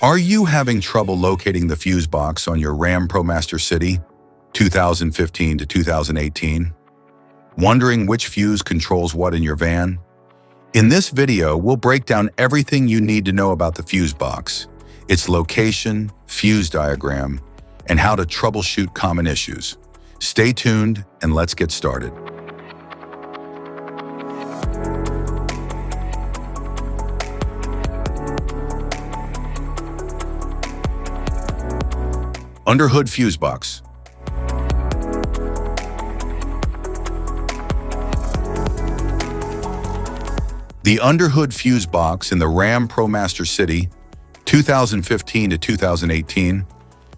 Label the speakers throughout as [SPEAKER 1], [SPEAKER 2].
[SPEAKER 1] Are you having trouble locating the fuse box on your Ram ProMaster City 2015 to 2018? Wondering which fuse controls what in your van? In this video, we'll break down everything you need to know about the fuse box, its location, fuse diagram, and how to troubleshoot common issues. Stay tuned and let's get started. Underhood fuse box. The underhood fuse box in the Ram ProMaster City 2015 to 2018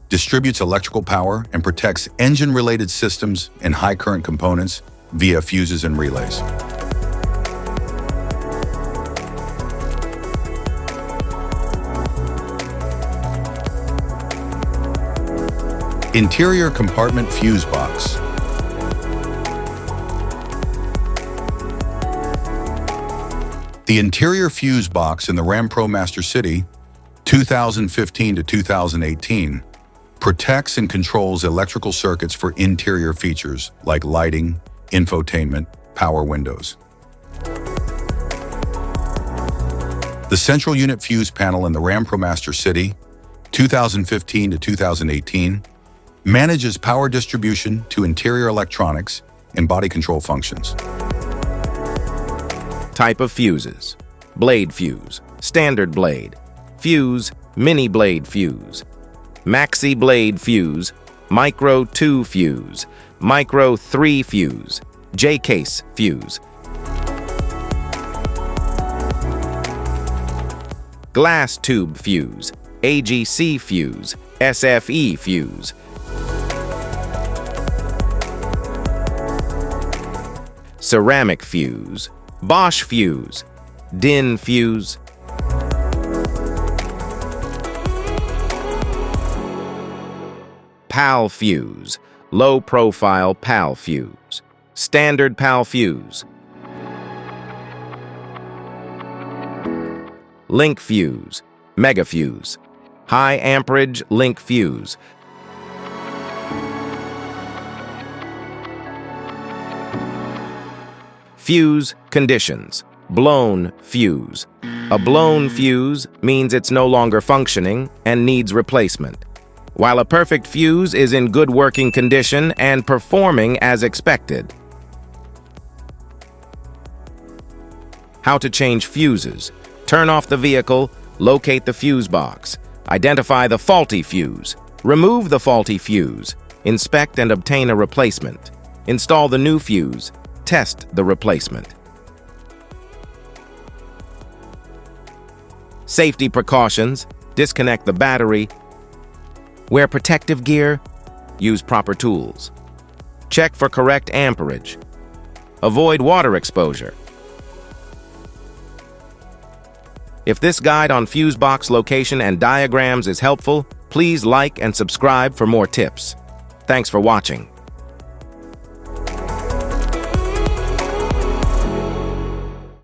[SPEAKER 1] distributes electrical power and protects engine-related systems and high-current components via fuses and relays. Interior compartment fuse box. The interior fuse box in the Ram ProMaster City 2015 to 2018 protects and controls electrical circuits for interior features like lighting, infotainment, power windows. The central unit fuse panel in the Ram ProMaster City 2015 to 2018 manages power distribution to interior electronics and body control functions.
[SPEAKER 2] Type of fuses: blade fuse, standard blade, fuse, mini blade fuse, maxi blade fuse, micro 2 fuse, micro 3 fuse, J-case fuse, glass tube fuse, AGC fuse, SFE fuse, ceramic fuse, Bosch fuse, DIN fuse, PAL fuse, low profile PAL fuse, standard PAL fuse, link fuse, mega fuse, high amperage link fuse, fuse conditions: blown fuse. A blown fuse means it's no longer functioning and needs replacement, while a perfect fuse is in good working condition and performing as expected. How to change fuses: turn off the vehicle, locate the fuse box, identify the faulty fuse, remove the faulty fuse, inspect and obtain a replacement, install the new fuse, test the replacement. Safety precautions: disconnect the battery, wear protective gear, use proper tools, check for correct amperage, avoid water exposure. If this guide on fuse box location and diagrams is helpful, please like and subscribe for more tips. Thanks for watching.